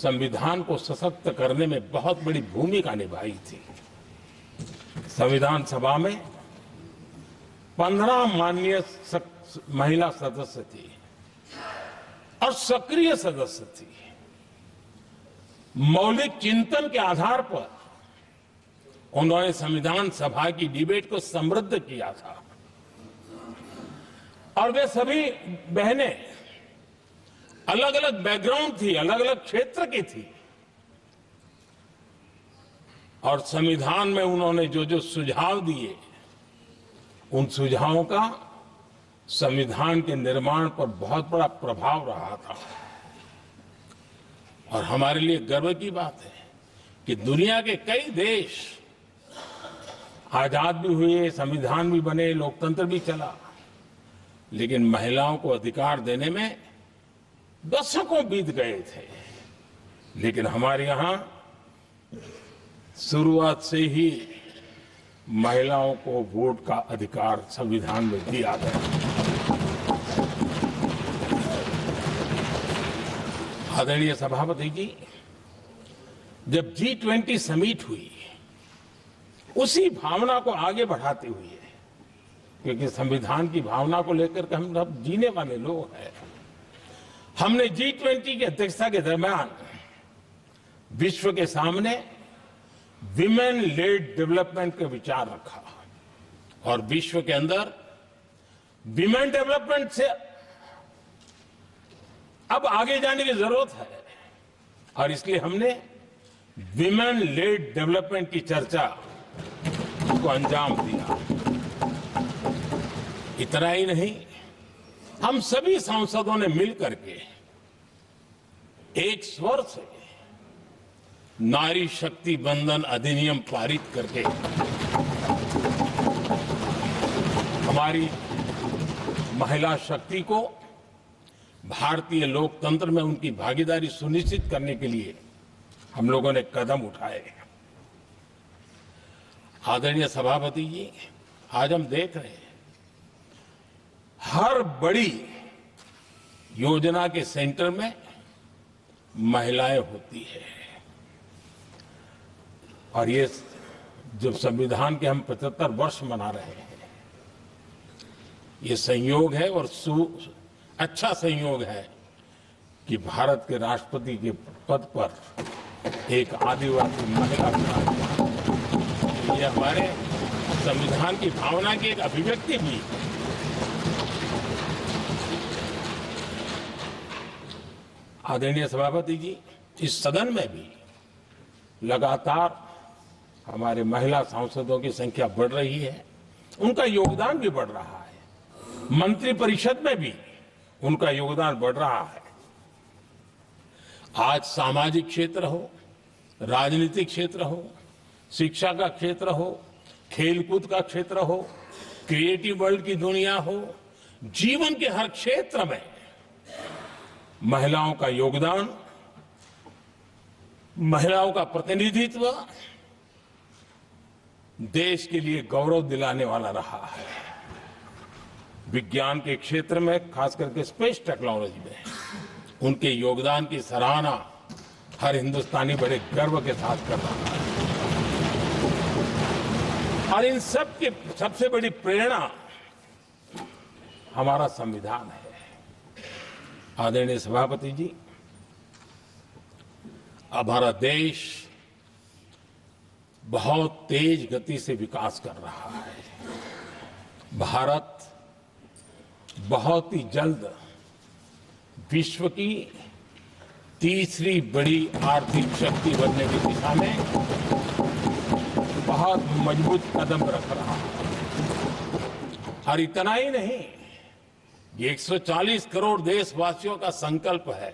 संविधान को सशक्त करने में बहुत बड़ी भूमिका निभाई थी। संविधान सभा में 15 माननीय महिला सदस्य थी और सक्रिय सदस्य थी। मौलिक चिंतन के आधार पर उन्होंने संविधान सभा की डिबेट को समृद्ध किया था और वे सभी बहनें अलग अलग बैकग्राउंड थी, अलग अलग क्षेत्र की थी और संविधान में उन्होंने जो जो सुझाव दिए उन सुझावों का संविधान के निर्माण पर बहुत बड़ा प्रभाव रहा था। और हमारे लिए गर्व की बात है कि दुनिया के कई देश आजाद भी हुए, संविधान भी बने, लोकतंत्र भी चला, लेकिन महिलाओं को अधिकार देने में दशकों बीत गए थे। लेकिन हमारे यहां शुरुआत से ही महिलाओं को वोट का अधिकार संविधान में दिया गया। आदरणीय सभापति जी, जब G20 समिट हुई, उसी भावना को आगे बढ़ाते हुए, क्योंकि संविधान की भावना को लेकर के हम सब जीने वाले लोग हैं, हमने G20 की अध्यक्षता के दरमियान विश्व के सामने विमेन लेड डेवलपमेंट का विचार रखा और विश्व के अंदर विमेन डेवलपमेंट से अब आगे जाने की जरूरत है और इसलिए हमने विमेन लेड डेवलपमेंट की चर्चा को अंजाम दिया। इतना ही नहीं, हम सभी सांसदों ने मिलकर के एक स्वर से नारी शक्ति बंधन अधिनियम पारित करके हमारी महिला शक्ति को भारतीय लोकतंत्र में उनकी भागीदारी सुनिश्चित करने के लिए हम लोगों ने कदम उठाए। आदरणीय सभापति जी, आज हम देख रहे हैं हर बड़ी योजना के सेंटर में महिलाएं होती है और ये जब संविधान के हम 75 वर्ष मना रहे हैं, ये संयोग है और अच्छा संयोग है कि भारत के राष्ट्रपति के पद पर एक आदिवासी महिला भी। ये हमारे संविधान की भावना की एक अभिव्यक्ति भी। आदरणीय सभापति जी, इस सदन में भी लगातार हमारे महिला सांसदों की संख्या बढ़ रही है, उनका योगदान भी बढ़ रहा है। मंत्रिपरिषद में भी उनका योगदान बढ़ रहा है। आज सामाजिक क्षेत्र हो, राजनीतिक क्षेत्र हो, शिक्षा का क्षेत्र हो, खेलकूद का क्षेत्र हो, क्रिएटिव वर्ल्ड की दुनिया हो, जीवन के हर क्षेत्र में महिलाओं का योगदान, महिलाओं का प्रतिनिधित्व देश के लिए गौरव दिलाने वाला रहा है। विज्ञान के क्षेत्र में, खास करके स्पेस टेक्नोलॉजी में उनके योगदान की सराहना हर हिंदुस्तानी बड़े गर्व के साथ कर रहा है और इन सब की सबसे बड़ी प्रेरणा हमारा संविधान है। आदरणीय सभापति जी, अब हमारा देश बहुत तेज गति से विकास कर रहा है। भारत बहुत ही जल्द विश्व की तीसरी बड़ी आर्थिक शक्ति बनने की दिशा में बहुत मजबूत कदम रख रहा है। और इतना ही नहीं, ये 140 करोड़ देशवासियों का संकल्प है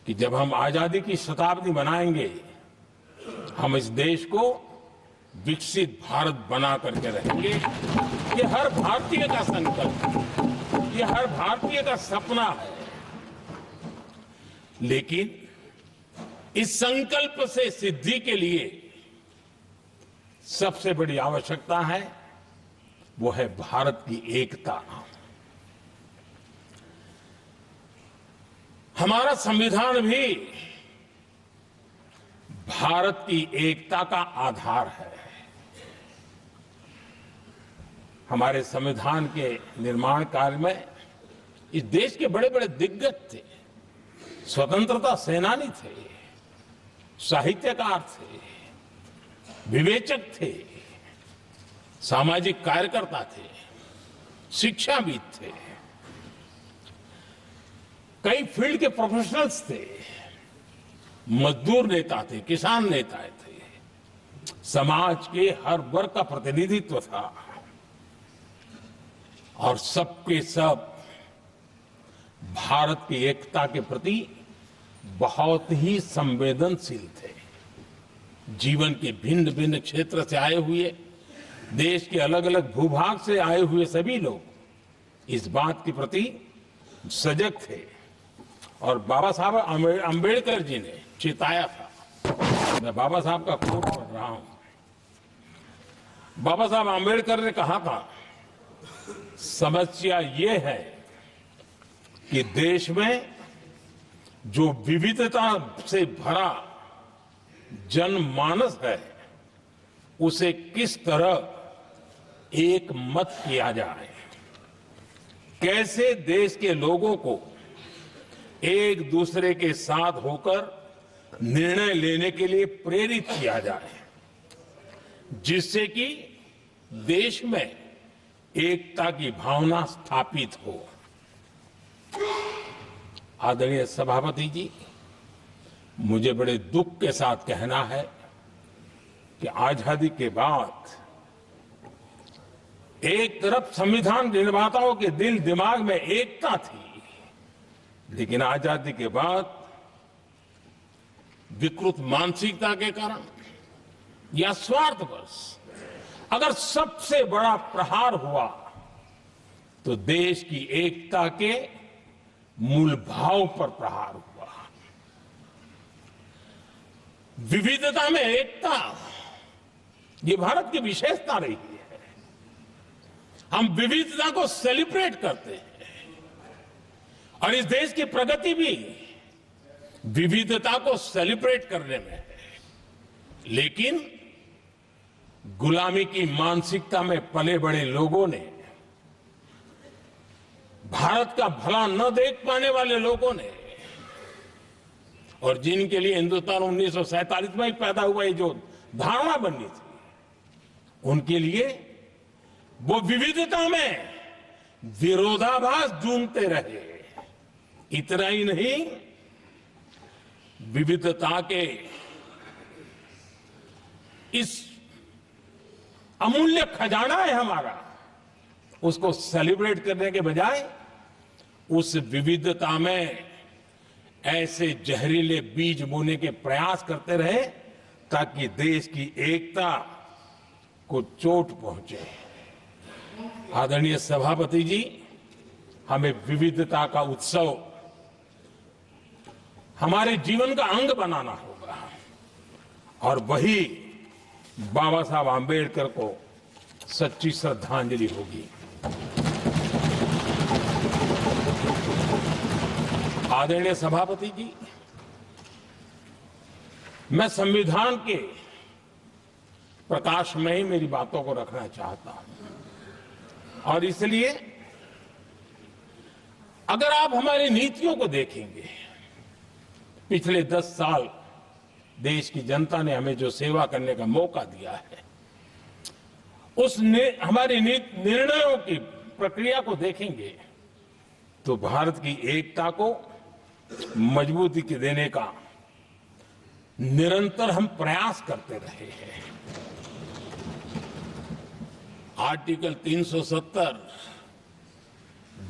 कि जब हम आजादी की शताब्दी मनाएंगे, हम इस देश को विकसित भारत बना करके रहेंगे। ये हर भारतीय का संकल्प, ये हर भारतीय का सपना है। लेकिन इस संकल्प से सिद्धि के लिए सबसे बड़ी आवश्यकता है, वो है भारत की एकता। हमारा संविधान भी भारत की एकता का आधार है। हमारे संविधान के निर्माण काल में इस देश के बड़े बड़े दिग्गज थे, स्वतंत्रता सेनानी थे, साहित्यकार थे, विवेचक थे, सामाजिक कार्यकर्ता थे, शिक्षाविद थे, कई फील्ड के प्रोफेशनल्स थे, मजदूर नेता थे, किसान नेता थे, समाज के हर वर्ग का प्रतिनिधित्व था और सबके सब भारत की एकता के प्रति बहुत ही संवेदनशील थे। जीवन के भिन्न भिन्न क्षेत्र से आए हुए, देश के अलग अलग भूभाग से आए हुए सभी लोग इस बात के प्रति सजग थे और बाबा साहब अंबेडकर जी ने चिताया था। मैं बाबा साहब का कोट पढ़ रहा हूं। बाबा साहब अंबेडकर ने कहा था, समस्या ये है कि देश में जो विविधता से भरा जनमानस है, उसे किस तरह एक मत किया जाए, कैसे देश के लोगों को एक दूसरे के साथ होकर निर्णय लेने के लिए प्रेरित किया जाए, जिससे कि देश में एकता की भावना स्थापित हो। आदरणीय सभापति जी, मुझे बड़े दुख के साथ कहना है कि आजादी के बाद एक तरफ संविधान निर्माताओं के दिल दिमाग में एकता थी, लेकिन आजादी के बाद विकृत मानसिकता के कारण या स्वार्थवश अगर सबसे बड़ा प्रहार हुआ तो देश की एकता के मूल भाव पर प्रहार हुआ। विविधता में एकता, ये भारत की विशेषता रही है। हम विविधता को सेलिब्रेट करते हैं और इस देश की प्रगति भी विविधता को सेलिब्रेट करने में है। लेकिन गुलामी की मानसिकता में पले बड़े लोगों ने, भारत का भला न देख पाने वाले लोगों ने, और जिनके लिए हिंदुस्तान 1947 में ही पैदा हुआ, ये जो धारणा बननी थी, उनके लिए वो विविधता में विरोधाभास ढूंढते रहे। इतना ही नहीं, विविधता के इस अमूल्य खजाना है हमारा, उसको सेलिब्रेट करने के बजाय उस विविधता में ऐसे जहरीले बीज बोने के प्रयास करते रहे ताकि देश की एकता को चोट पहुंचे। आदरणीय सभापति जी, हमें विविधता का उत्सव हमारे जीवन का अंग बनाना होगा और वही बाबा साहब आंबेडकर को सच्ची श्रद्धांजलि होगी। आदरणीय सभापति जी, मैं संविधान के प्रकाश में ही मेरी बातों को रखना चाहता हूं और इसलिए अगर आप हमारी नीतियों को देखेंगे, पिछले 10 साल देश की जनता ने हमें जो सेवा करने का मौका दिया है, हमारी निर्णयों की प्रक्रिया को देखेंगे तो भारत की एकता को मजबूती देने का निरंतर हम प्रयास करते रहे हैं। आर्टिकल 370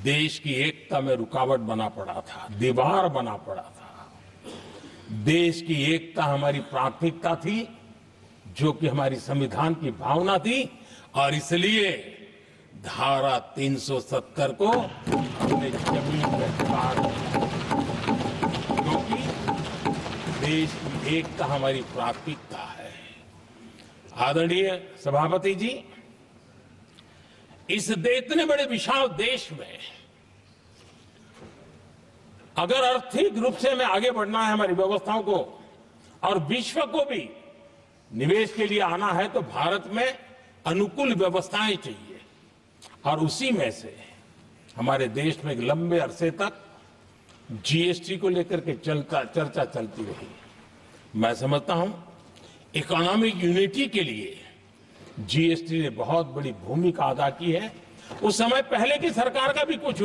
देश की एकता में रुकावट बना पड़ा था, दीवार बना पड़ा था। देश की एकता हमारी प्राथमिकता थी, जो कि हमारी संविधान की भावना थी और इसलिए धारा 370 को हमने जमीन पर उतार दिया, क्योंकि देश की एकता हमारी प्राथमिकता है। आदरणीय सभापति जी, इस इतने बड़े विशाल देश में अगर आर्थिक रूप से हमें आगे बढ़ना है, हमारी व्यवस्थाओं को और विश्व को भी निवेश के लिए आना है तो भारत में अनुकूल व्यवस्थाएं चाहिए। और उसी में से हमारे देश में एक लंबे अरसे तक जीएसटी को लेकर के चर्चा चलती रही। मैं समझता हूं इकोनॉमिक यूनिटी के लिए जीएसटी ने बहुत बड़ी भूमिका अदा की है। उस समय पहले की सरकार का भी कुछ